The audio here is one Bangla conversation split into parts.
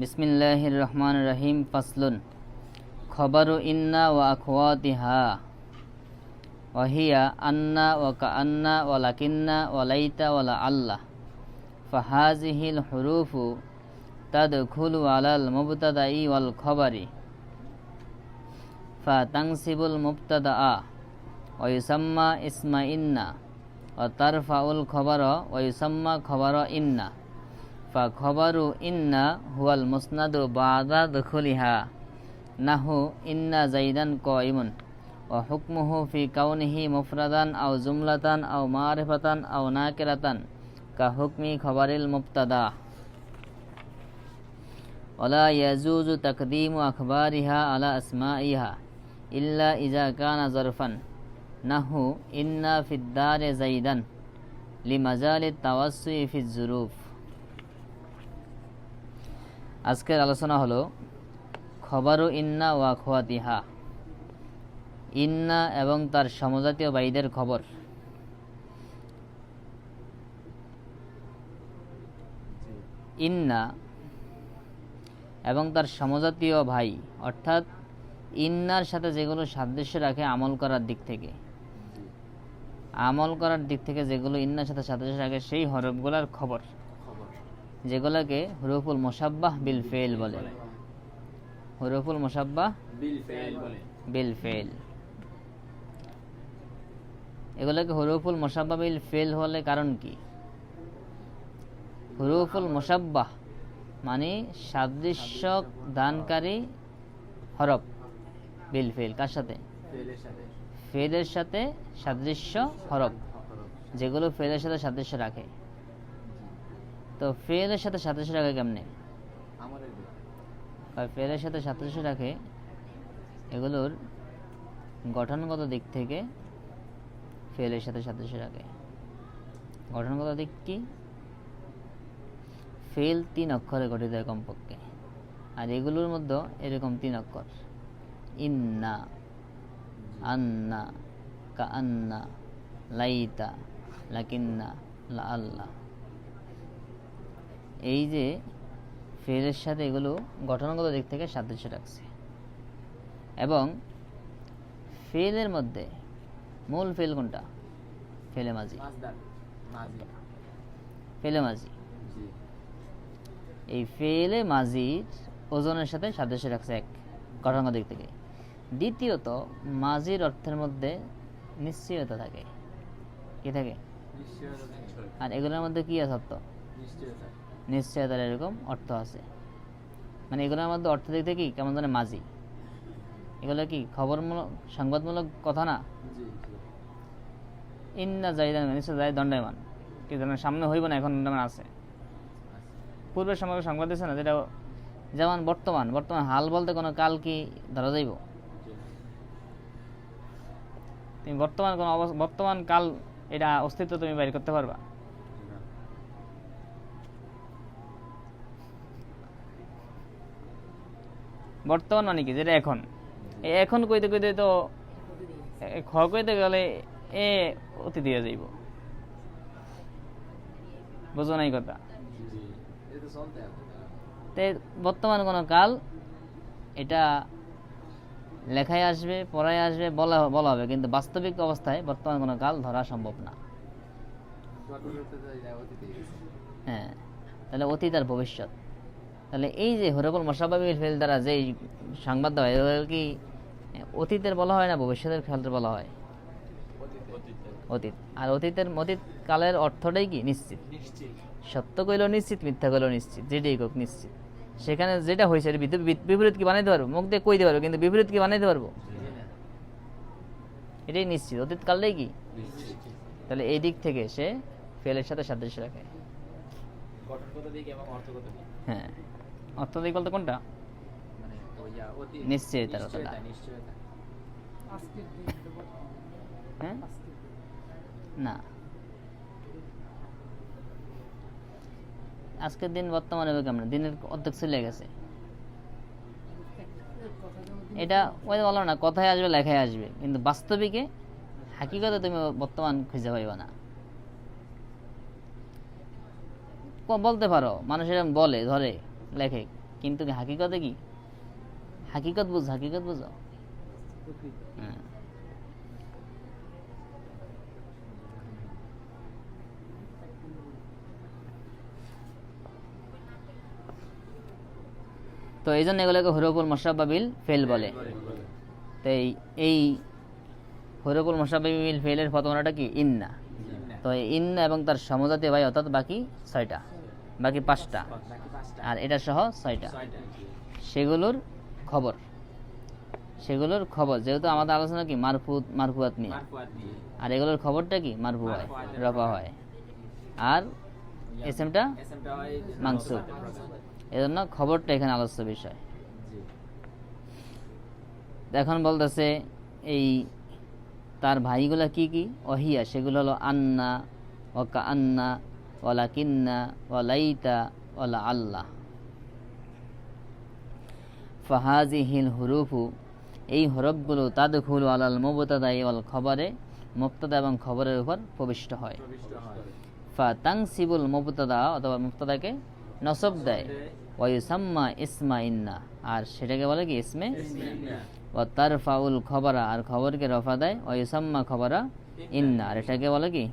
বিসমিল্লাহির রহমানির রহিম। ফাসলুন। খবরু ইন্না ওয়া আখওয়াতিহা ওয়া হিয়া আন্না ওয়া কাআন্না ওয়া লাকিন্না ওয়া লাইতা ওয়া লাআল্লা ফাহাযিহিল হুরুফু তাদখুলু আলাল মুবতাদাই ওয়াল খবরি ফাতানসিবুল মুবতাদাআ ওয়া ইউসাম্মা ইসমা ইন্না ওয়া তারফাউল খবরা ওয়া ইউসাম্মা খবরা ইন্না ফাখবরু ইন্না হুয়াল মুসনাদু বা'দা দুখুলিহা নাহু ইন্না যাইদান কাইমুন ওয়া হুকমুহু ফি কাউনিহি মুফরাদান আও জুমলাতান আও মারিফাতান আও নাকিরাতান কা হুকমি খবরিল মুবতাদা ওয়ালা ইয়াজুজু তাকদীমু আখবারিহা আলা আসমাইহা ইল্লা ইযা কানা যারফান নাহু ইন্না ফিদ দারি যাইদান লিমাজালিত তাওয়াসসুই ফিজ যুরুফ। আজকের আলোচনা হলো খবরু ইন্না ওয়া আখওয়াতিহা, ইন্না এবং তার সমজাতীয় ভাইদের খবর। ইন্না এবং তার সমজাতীয় ভাই অর্থাৎ ইন্নার সাথে যেগুলো সাদৃশ্য রাখে আমল করার দিক থেকে যেগুলো ইন্নার সাথে সাদৃশ্য রাখে সেই হরফগুলোর খবর, যেগুলোকে হুরুফুল মুশাব্বাহ বিল ফেল বলে। হুরুফুল মুশাব্বাহ বিল ফেল, এগুলোকে হুরুফুল মুশাব্বাহ বিল ফেল হলে কারণ কি? হুরুফুল মুশাব্বাহ মানে সাদৃশ্য দানকারী হরফ, বিল ফেল কার সাথে? ফেলের সাথে সাদৃশ্য হরফ, যেগুলো ফেলের সাথে সাদৃশ্য রাখে। তো ফেলের সাথে সাদৃশ্য রাখে কেমনে? ফেলের সাথে সাদৃশ্য রাখে এগুলোর গঠনগত দিক থেকে ফেলের সাথে সাদৃশ্য রাখে। গঠনগত দিক কি? ফেল 3 অক্ষরে গঠিত হয় কমপক্ষে, আর এগুলোর মধ্যে এরকম 3 অক্ষর, ইন্না, আন্না, কাআন্না, লাইতা, লাকিন্না, লাআল্লা। এই যে ফেলের সাথে এগুলো গঠনগত দিক থেকে সাদৃশ্য রাখছে, এবং ফেলের মধ্যে মূল ফেল কোনটা? ফেলে মাজি। ফেলে মাজি, এই ফেলে মাজির ওজনের সাথে সাদৃশ্য রাখছে এক, গঠনগত দিক থেকে। দ্বিতীয়ত মাজির অর্থের মধ্যে নিশ্চয়তা থাকে। কি থাকে? আর এগুলোর মধ্যে কি আছে? অর্থ নিশ্চয়তার এরকম অর্থ আছে। মানে এগুলোর মধ্যে অর্থ দিক থেকে কি কেমন জানে মাজি, এগুলো কি খবরমূলক সংবাদমূলক কথা না? ইন্না যাইদান নিশ্চয় যাই দণ্ডায়মান, কি জানেন সামনে হইব না, এখন দণ্ডায়মান আছে। পূর্বের সময় সংবাদ দিচ্ছে না, যেটা যেমন বর্তমান হাল বলতে কোনো কাল কি ধরা যাইব? তুমি বর্তমান কাল এটা অস্তিত্ব তুমি বাইর করতে পারবা? বর্তমান মানে কি? যেটা এখন, এখন কইতে কইতে তো খ কইতে গেলে এ অতি দিয়ে যাইব, বুঝো নাই কথা? বর্তমান কোন কাল এটা লেখায় আসবে, পড়ায় আসবে, বলা হবে, কিন্তু বাস্তবিক অবস্থায় বর্তমান কোন কাল ধরা সম্ভব না। হ্যাঁ, তাহলে অতীত আর ভবিষ্যৎ। তাহলে এই যে হুরুফুল মুশাব্বাহ বিল ফেল দ্বারা যে সংবাদ দেওয়া হয়, এগুলো কি অতীতের বলা হয় না ভবিষ্যতের খেয়ালের বলা হয়? অতীত। আর অতীত কালের অর্থটাই কি? নিশ্চিত। সত্য কইলেও নিশ্চিত, মিথ্যা কইলেও নিশ্চিত, যেটাই হোক নিশ্চিত। সেখানে যেটা হয়েছে বিপরীত কি বানাইতে পারবো? মুখ দিয়ে কইতে পারবো, কিন্তু বিপরীত কি বানাইতে পারবো? এটাই নিশ্চিত, অতীত কালটাই কি? তাহলে এই দিক থেকে সে ফেলের সাথে সাদৃশ্য রাখে। হ্যাঁ, অর্থ দিক বলতে কোনটা? নিশ্চয়তার অর্থটা। হ্যাঁ, না, আজকের দিন বর্তমানে হবে কেমন? দিনের অর্ধেক চলে গেছে। এটা ওই বলো না, কথায় আসবে, লেখায় আসবে, কিন্তু বাস্তবিকে হাকিকতে তুমি বর্তমান খুঁজে পাইবা না। বলতে পারো, মানুষ এরকম বলে, ধরে, লেখে, কিন্তু কি হাকিকতে কি? হাকিকত বুঝো, হাকিকত বুঝো। হ্যাঁ, তো এই জন্য এগুলোকে হুরুফুল মুশাব্বাবিল ফেল বলে। তো এই হুরুফুল মুশাব্বাবিল ফেলের ফতোয়াটা কি? ইন্না। তো ইন্না এবং তার সমজাতীয় ভাই অর্থাৎ বাকি 6টা, বাকি 5টা, আর এটা সহ 6টা, সেগুলোর খবর, সেগুলোর খবর, যেহেতু আমাদের আলোচনা কি মারফুয়াত নিয়ে, আর এগুলোর খবরটা কি? মারফু হয়, রফা হয়, আর ইসমটা মানসুব। এজন্য খবরটা এখানে আলোচ্য বিষয়। এখন বলতেছে এই তার ভাইগুলা কি কি? ওহিয়া, সেগুলো হলো আন্না, ওকা আন্না, ওলা কিন্না, ওলাইতা, ওলা আল্লাহ। ফাহাজিহিল হুরুফু, এই হরফগুলো তাদখুলু আলাল মুবতাদাই ওয়াল খবরে, মুবতাদা এবং খবরের উপর প্রবিষ্ট হয়। ফাতানসিবুল মুবতাদা, অথবা মুবতাদাকে নসব দেয়। ওয়া ইউসাম্মা ইসমা ইন্না, আর সেটাকে বলে কি? ইসমে। ওয়া তারফাউল খবরা, আর খবরকে রফা দেয়। ওয়া ইউসাম্মা খবরা ইন্না, আর এটাকে বলে কি?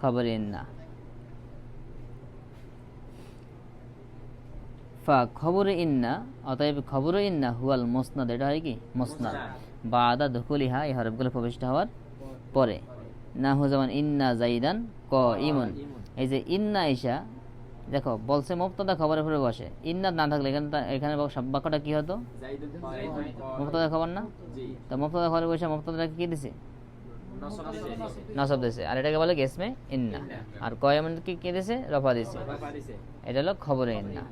খবরে ইন্না। ফা খবরে ইন্না, অতএব খবরে ইন্না হুয়াল মুসনাদ, এটা হয় কি? মুসনাদ। বাদা দুখুলিহা, এই হরফগুলো প্রবিষ্ট হওয়ার পরে। না হু যেমন ইন্না জাইদান ক ইমন, এই যে ইন্না ইসা, দেখো বলছে মুবতাদা খবরের উপরে বসে, ইন্না না থাকলে এখানে বাক্যটা কি হতো? মুবতাদা খবর না? তো মুবতাদা খবরে বসে মুবতাদাকে কি দিছে? নসব দিছে, আর এটাকে বলে কি? ইসমে ইন্না। আর ক ইমন কি দিছে? রফা দিছে। এটা হলো খবরে ইন্না।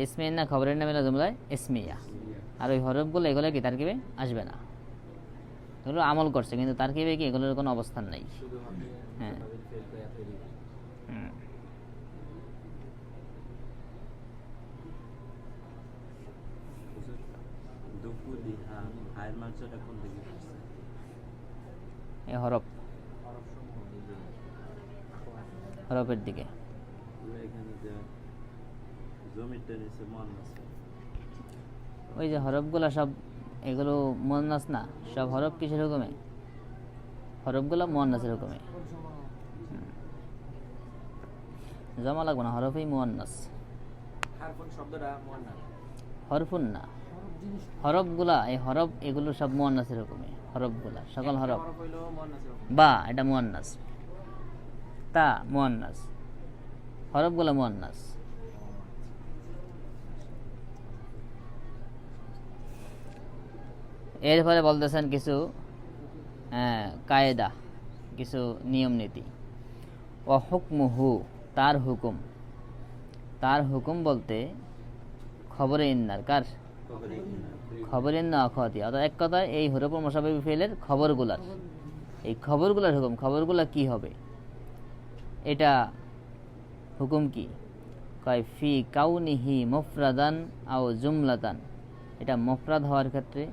ইসমে ইন্না খবরের ইন্না মিলা জুমলায় ইসমিয়া। আর ওই হরফগুলো এগুলো কি তারকিবে আসবে না, এগুলো আমল করছে, কিন্তু তারকিবে কি এগুলোর কোনো অবস্থান নাই। হ্যাঁ, এই হরফের দিকে ওই যে হরফগুলা সব এগুলো মুয়ান্নাস না, সব হরফ কিসের হুকুমে? হরফগুলো মুয়ান্নাসের হুকুমে। জমা লাগবে না, হরফই মুয়ান্নাস, হরফুন না। হরফগুলা, এই হরফ এগুলো সব মুয়ান্নাসের হুকুমে। হরফগুলা সকল হরফ, বা এটা মুয়ান্নাস, তা মুয়ান্নাস, হরফগুলা মুয়ান্নাস। এরপরে বলতেছেন কিছু কায়দা, কিছু নিয়ম নীতি। ও হুকমুহু, তার হুকুম। তার হুকুম বলতে খবরে ইন্নার, কার? খবরে ইন্না অখতি, অর্থাৎ এক কথায় এই হুরুফুল মুশাব্বাবি ফিলের খবরগুলার, এই খবরগুলার হুকুম, খবরগুলা কি হবে, এটা হুকুম কি? কয় ফি কাউনিহি মুফরাদান আও জুমলাতান, এটা মুফরাদ হওয়ার ক্ষেত্রে,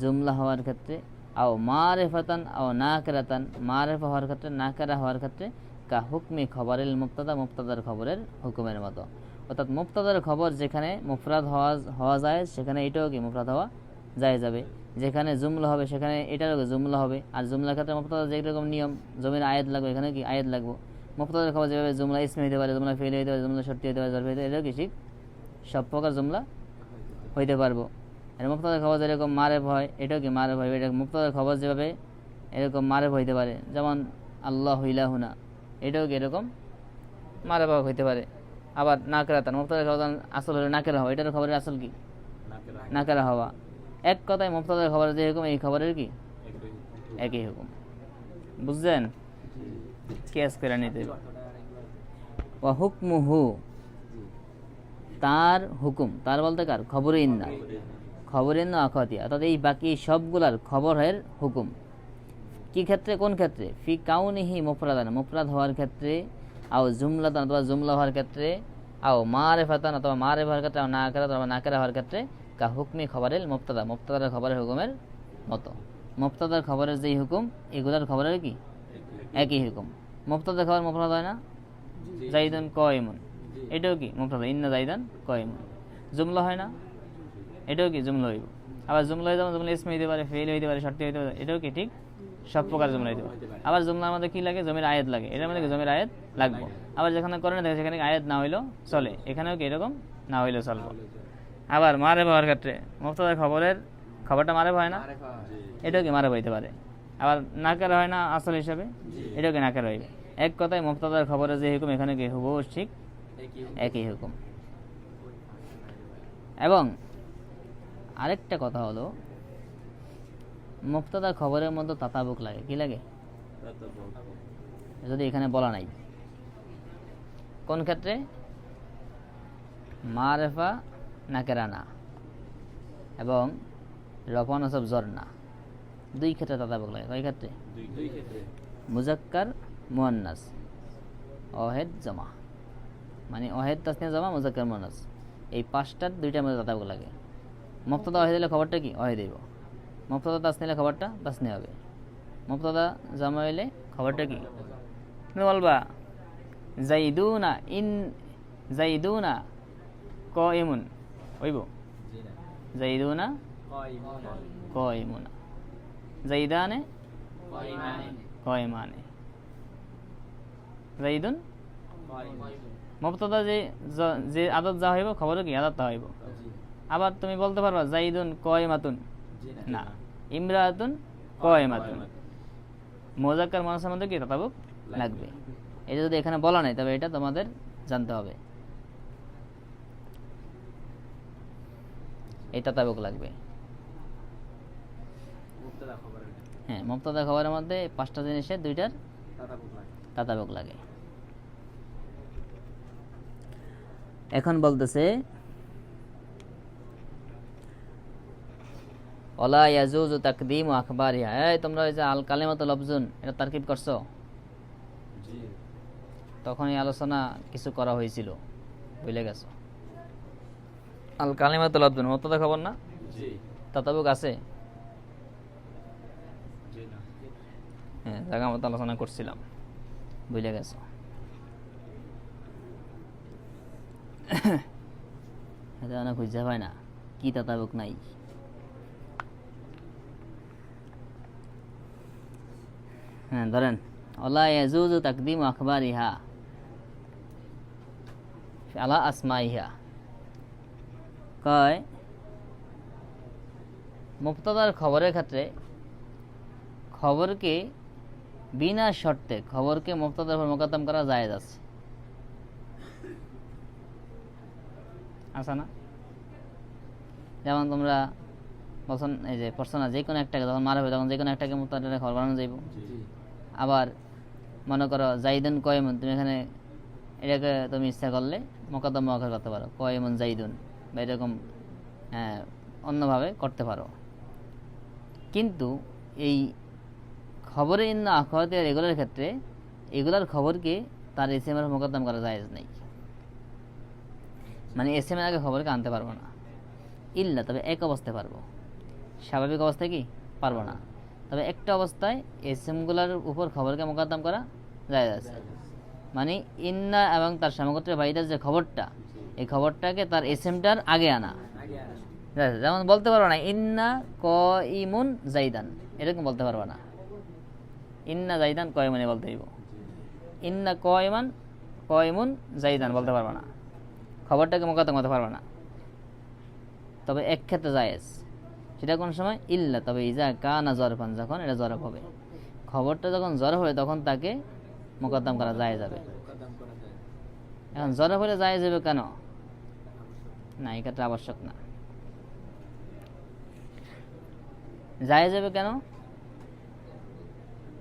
জুমলা হওয়ার ক্ষেত্রে, আও মারিফাতান আও নাকিরাতান, মারিফা হওয়ার ক্ষেত্রে, নাকিরা হওয়ার ক্ষেত্রে, কা হুকমি খবরেল মুবতাদা, মুবতাদার খবরের হুকুমের মতো। অর্থাৎ মুবতাদার খবর যেখানে মুফরাদ হওয়া যায়, সেখানে এটাও কি মুফরাদ হওয়া যায় যাবে। যেখানে জুমলা হবে সেখানে এটারও জুমলা হবে। আর জুমলার ক্ষেত্রে মুবতাদা যেরকম নিয়ম, জমির আয়াত লাগবে, এখানে কি আয়াত লাগবে। মুবতাদার খবর যেভাবে জুমলা ইসমে হতে পারে, জুমলা ফেল হতে পারে, জুমলা শর্তি হতে পারে, জরফ হতে পারে, এটাও কি ঠিক সব প্রকার জুমলা হইতে পারবো। আর মুবতাদার খবর যেরকম মারেফ হয়, এটাও কি মারেফ হয়। এটা মুবতাদার খবর যেভাবে এরকম মারেফ হইতে পারে, যেমন আল্লাহু ইলাহুনা, এটাও কি এরকম মারেফ হইতে পারে। আবার নাকেরাতান, মুবতাদার খবর আসল হলো নাকেরা হওয়া, এটার খবরের আসল কি? নাকেরা হওয়া। এক কথায় মুবতাদার খবর যে হুকুম, এই খবরের কি একই হুকুম। বুঝছেন? কেস করে নিতে। ওয়া হুকমুহু, তার হুকুম, তার বলতে কার? খবরে ইন্না, খবরে ইন্না আখাতিয়া, অর্থাৎ এই বাকি সবগুলার খবরের হুকুম কি ক্ষেত্রে, কোন ক্ষেত্রে? ফি কাউনিহি মুফরাদান, মুফরাদ হওয়ার ক্ষেত্রে, আও জুমলাতান অথবা জুমলা হওয়ার ক্ষেত্রে, আও মারিফাতান অথবা মারিফা হওয়ার ক্ষেত্রে, আও নাকিরা অথবা নাকিরা হওয়ার ক্ষেত্রে, কা হুকমি খবরেল মুবতাদা, মুবতাদার খবরের হুকুমের মতো। মুবতাদার খবরের যেই হুকুম, এগুলার খবরের কি একই হুকুম। মুবতাদার খবর মুফরাদ হয় না? জাইদান কায়িমুন, এটাও কি মুফরাদ, ইন্না জাইদান কায়িমুন। জুমলা হয় না, এটাও কি জুমলা হইব। আবার জুমলা হয়ে যেমন জুমলা ইসমে হইতে পারে, ফেল হইতে পারে, শর্তি হইতে পারে, এটাও কি ঠিক সব প্রকার জুমলা হইতে পারে। আবার জুমলার মধ্যে কি লাগে, জমির আয়াত লাগে, এটার মধ্যে জমির আয়াত লাগবে। আবার যেখানে করে না থাকে সেখানে আয়াত না হইলেও চলে, এখানেও কি এরকম না হইলেও চলবে। আবার মারে হওয়ার ক্ষেত্রে মুবতাদার খবরের খবরটা মারে হয় না, এটাও কি মারে হইতে পারে। আবার নাকের হয় না আসল হিসাবে, এটাও কি নাকের হইবে। এক কথায় মুবতাদার খবরের যে হুকুম এখানে কি হুবহু ঠিক একই হুকুম। এবং আরেকটা কথা হলো, মুবতাদা খবরের মধ্যে তাতাবুক লাগে, কি লাগে যদি এখানে বলা নাই। কোন ক্ষেত্রে? মারেফা নাকেরা না এবং রফা নসব জর না, দুই ক্ষেত্রে তাতাবুক লাগে। কয় ক্ষেত্রে? মুজাক্কার মুয়ান্নাস, অহেদ জমা, মানে অহেদ তাসনিয়া জমা মুজাক্কার মুয়ান্নাস, এই পাঁচটার দুইটার মধ্যে তাতাবুক লাগে। মুবতাদা অহেদ হলে খবরটা কি অহেদ হইব, মুবতাদা তাসনিয়া হলে খবরটা তাসনিয়া হবে, মুবতাদা জামা হইলে খবরটা কি বলবা জাইদুনা ইন জাইদুনা কাইমুন হইব, জাইদুনা কাইমুনা, জাইদানে কাইমানে, জাইদুন মুবতাদা যে আদত যা হইব খবরও কি আদত তা হইব। আবার তুমি বলতে পারবা জাইদুন কাইমাতুন, না, ইমরাতুন কাইমাতুন, মুজাক্কার মুয়ান্নাসের মধ্যে কি তাতাবুক লাগবে। এটা যদি এখানে বলা নাই তবে এটা তোমাদের জানতে হবে, এই তাতাবুক লাগবে। হ্যাঁ, মুবতাদা খবরের মধ্যে পাঁচটা জিনিসের দুইটার তাতাবুক লাগে। এখন বলতেছে ওয়ালা ইয়াজুজু তাকদীমু আখবারিহা। এই তোমরা ওই যে আল কালিমাতুল লফজুন এটা তারকিব করছো, তখন এই আলোচনা কিছু করা হয়েছিল, বুঝলে গেছো। আল কালিমাতুল লফজুন মুবতাদা খবর না, তাতাবুক আছে? হ্যাঁ, জায়গা মতো আলোচনা করছিলাম, বুঝলে গেছো। এটা অনেক খুঁজে পায় না কি তাতাবুক নাই। হ্যাঁ, ধরেন ওয়ালা ইয়াজুজু তাকদীমু আখবারিহা আলা আসমাইহা, কয় মুবতাদার খবরের ক্ষেত্রে খবরকে বিনা শর্তে খবরকে মুবতাদার উপর মুকদ্দম করা জায়েজ আছে, আছে না? যেমন তোমরা বলছো এই যে পড়ছো না, যে কোনো একটাকে যখন মারা হবে তখন যে কোনো একটাকে মুবতাদার খবর বানানো যাইব। আবার মনে করো জাইদুন কাইমুন, তুমি এখানে এটাকে তুমি ইচ্ছা করলে মুকদ্দম মুআখার করতে পারো, কাইমুন জাইদুন, বা এরকম অন্যভাবে করতে পারো। কিন্তু এই খবরে ইন্না আখওয়াতে এগুলোর ক্ষেত্রে এগুলার খবরকে তার এসএমের মুকদ্দম করা জায়েজ নেই, মানে এসএমের আগে খবরকে আনতে পারবো না। ইল্লা, তবে এক অবস্থায় পারবো, স্বাভাবিক অবস্থায় কি পারবো না। তবে একটা অবস্থায় এসএমগুলোর উপর খবরকে মুকদ্দম করা জায়েজ আছে, মানে ইন্না এবং তার সমগোত্রের বাইরের যে খবরটা, এই খবরটাকে তার এসএমটার আগে আনা। যেমন বলতে পারবো না ইন্না কাইমুন জাইদান, এরকম বলতে পারবো না। ইন্না জাইদান কাইমুনে বলতে হইব, ইন্না কাইমুন জাইদান বলতে পারবো না, খবরটাকে মুকদ্দম করতে পারবো না। তবে এক ক্ষেত্রে জায়েজ, সেটা কোন সময়? ইল্লা, তবে ইজা কানা জরফান, যখন এটা জরফ হবে, খবরটা যখন জরফ হবে তখন তাকে মুকদ্দম করা জায়েজ যাবে। এখন জরফ হলে জায়েজ হবে কেন? না, এই ক্ষেত্রে আবশ্যক না। জায়েজ হবে কেন?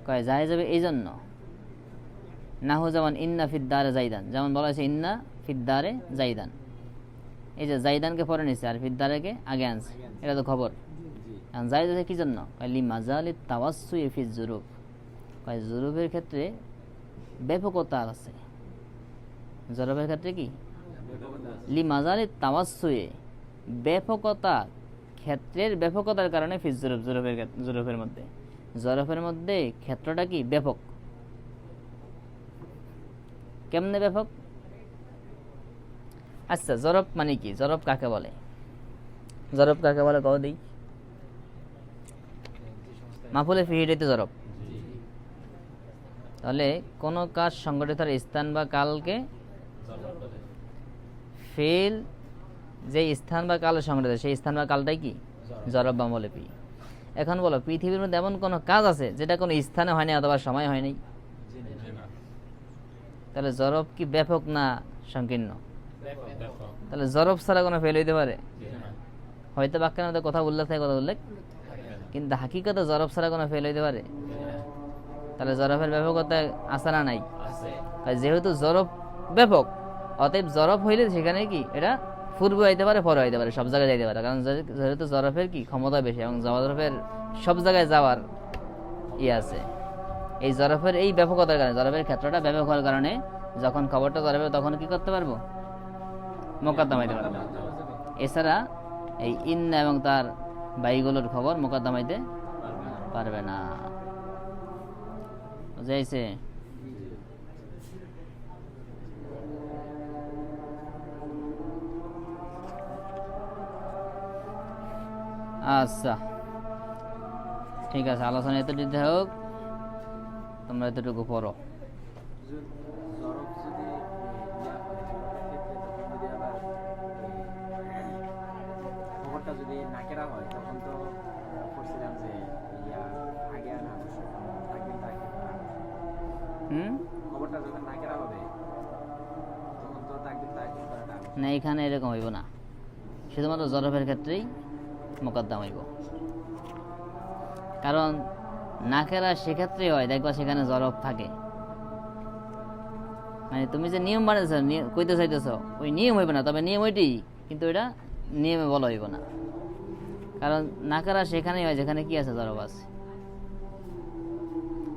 কয় জায়েজ হবে এই জন্য, নাহু যেমন ইন্না ফিদ্দারে জাইদান, যেমন বলা হয়েছে ইন্না ফিদ্দারে জাইদান, এই যে জাইদানকে পরে নিছে আর ফিদ্দারেকে আগে আনছে, এটা তো খবর। এখন জায়েজ আছে কি জন্য? লি মাজালি তাওয়াসসুই ফি যুরুফ, কয় যুরুফের ক্ষেত্রে ব্যাপকতা আছে। যুরুফের ক্ষেত্রে কি? লি মাজালি তাওয়াসসুই, ব্যাপকতা, ক্ষেত্রের ব্যাপকতার কারণে ফি যুরুফ, যুরুফের মধ্যে, যরফের মধ্যে ক্ষেত্রটা কি ব্যাপক। কেমনে ব্যাপক? আচ্ছা, জরব মানে কি? জরব কাকে বলে? জরব কাকে বলে কও দেই? মাফুলে ফিহিটাই তো জরব। তাহলে কোন কাজ সংগঠিত স্থান বা কালকে ফেল, যে স্থান বা কালে সংগঠিত সেই স্থান বা কালটাই কি? জরব বা মৌলিপি। এখন বলো, পৃথিবীর মধ্যে এমন কোন কাজ আছে যেটা কোনো স্থানে হয়নি অথবা সময় হয়নি? তাহলে জরব কি ব্যাপক না সংকীর্ণ? তাহলে জরব ছাড়া কোনো ফেল হইতে পারে? হয়তো বাক্যের মধ্যে কথা উল্লেখ থাকে, কথা উল্লেখ, কিন্তু হাকিকতে জরব ছাড়া কোনো ফেল হইতে পারে? তাহলে জরফের ব্যাপকতা আছে না নাই? যেহেতু জরব ব্যাপক, অতএব জরব হইলে সেখানে কি এটা পূর্বে হইতে পারে, পরে হইতে পারে, সব জায়গায় যাইতে পারে। কারণ যেহেতু জরফের কি ক্ষমতা বেশি এবং জরফের সব জায়গায় যাওয়ার আছে। এই জরফের এই ব্যাপকতার কারণে, জরফের ক্ষেত্রটা ব্যাপক হওয়ার কারণে যখন খবরটা জরফের তখন কি করতে পারবো? মোকদ্দমা হইতে পারবো। এছাড়া এই ইন্না এবং তার বাইগুলোর খবর মোকদ্দমা হইতে পারবে না। বুঝাইছে? আচ্ছা, ঠিক আছে, আলোচনা এতটুকু হোক, তোমরা এতটুকু পড়ো। যদি নাকেরা হয় তখন তো বলছিলাম যে আগে আর খবরটা যখন নাকেরা হবে তখন তো তাকদির তাকিদ করাটা না, এখানে এরকম হইব না, শুধুমাত্র জরফের ক্ষেত্রেই মোকদ্দম হইব। কারণ নাকেরা সেক্ষেত্রেই হয়, দেখবা সেখানে জরফ থাকে। মানে তুমি যে নিয়ম বানাইছ, কইতে চাইতেছ, ওই নিয়ম হইবে না, তবে নিয়ম ওইটি, কিন্তু ওইটা নিয়মে বলা হইব না। কারণ নাকারা সেখানেই হয় যেখানে কি আছে? জরফ আছে।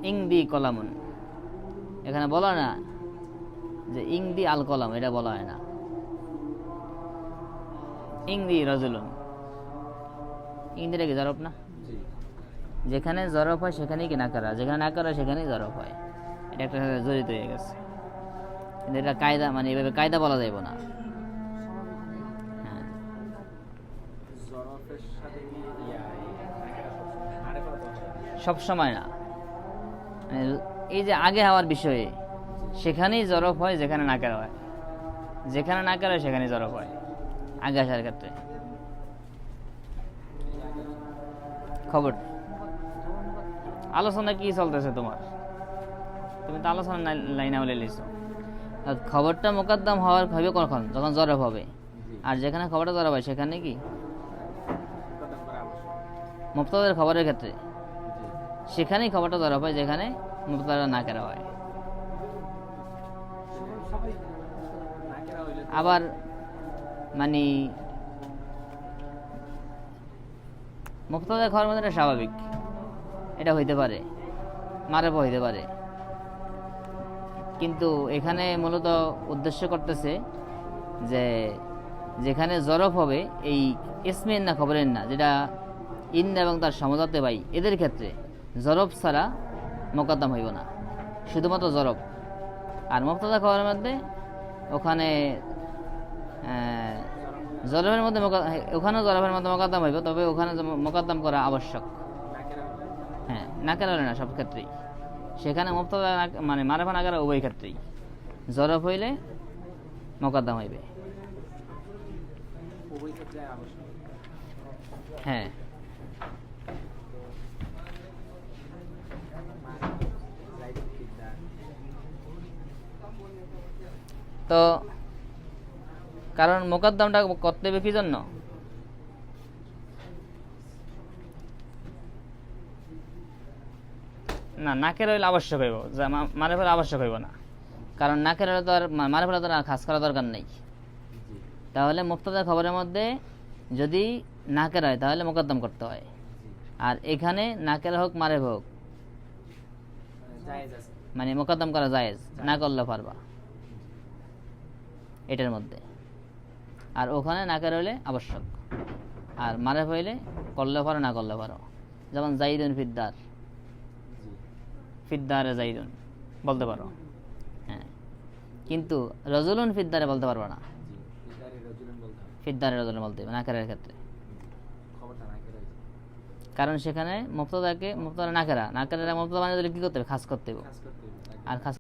ইং দি কলামুন, এখানে বলা না যে ইং দি আল কলাম, এটা বলা হয় না। ইং দি রজুলুন, ইং দিটা কি জরফ না? যেখানে জরফ হয় সেখানেই কি নাকারা, যেখানে নাকারা সেখানেই জরফ হয়। এটা একটা সাথে জড়িত হয়ে গেছে, কিন্তু এটা কায়দা, মানে এভাবে কায়দা বলা যাইব না। হ্যাঁ, সব সময় না। এই যে আগে হওয়ার বিষয়ে সেখানেই জরফ হয় যেখানে নাকারা হয়, যেখানে নাকারা হয় সেখানেই জরফ হয় আগে আসার ক্ষেত্রে। খবর আলোচনা কি চলতেছে তোমার? তুমি তো আলোচনা লাইনে বলে লিখছো। খবরটা মোকদ্দম হওয়ার হবে কখন? যখন জরফ হবে। আর যেখানে খবরটা জরফ হয় সেখানে কি মুবতাদার খবরের ক্ষেত্রে সেখানেই খবরটা জরফ হয় যেখানে মুবতাদা নাকেরা হয়। আবার মানে মুবতাদা খবরের মধ্যে এটা স্বাভাবিক, এটা হইতে পারে, মারেফও হইতে পারে, কিন্তু এখানে মূলত উদ্দেশ্য করতেছে যে যেখানে জরফ হবে এই ইসমে না খবরের না, যেটা ইন্না এবং তার সমজাতে ভাই, এদের ক্ষেত্রে জরফ ছাড়া মোকদ্দম হইব না, শুধুমাত্র জরফ। আর মুবতাদা খবরের মধ্যে ওখানে জরফের মধ্যে ওখানেও জরফের মধ্যে মোকদ্দম হইব, তবে ওখানে মোকদ্দম করা আবশ্যক। হ্যাঁ, নাকেরা হলে না সব ক্ষেত্রেই, সেখানে মুবতাদা মানে মারেফা নাকেরা উভয় ক্ষেত্রেই জরফ হইলে মোকদ্দম হইবে। হ্যাঁ, তো কারণ মোকদ্দমটা করতে হবে কি জন্য? না, নাকের হইলে আবশ্যক হইব, মারেফার আবশ্যক হইব না। কারণ নাকের হলে তো আর মারেফার তো আর খাস করা দরকার নেই। তাহলে মুবতাদা খবরের মধ্যে যদি নাকের হয় তাহলে মোকদ্দম করতে হয়। আর এখানে নাকের হোক মারেফ হোক মানে মোকদ্দম করা জায়েজ, না করলে পারবা এটার মধ্যে। আর ওখানে নাকের হইলে আবশ্যক, আর মারেফ হইলে করলে পারো, না করলে পারো। যেমন জাইদুন ফিদ্দার, ফিদ্দারে জাইদুন বলতে পারো, হ্যাঁ, কিন্তু রজুলুন ফিদ্দারে বলতে পারবো না। ফিদ্দারের ওজনে বলতে হবে নাকেরার ক্ষেত্রে, খবরটা নাকেরা হয়েছে, কারণ সেখানে মুবতাদা নাকেরা মুবতাদা বানিয়ে দিলে কি করতে হবে, খাস করতে হবে, খাস করতে হবে, আর খাস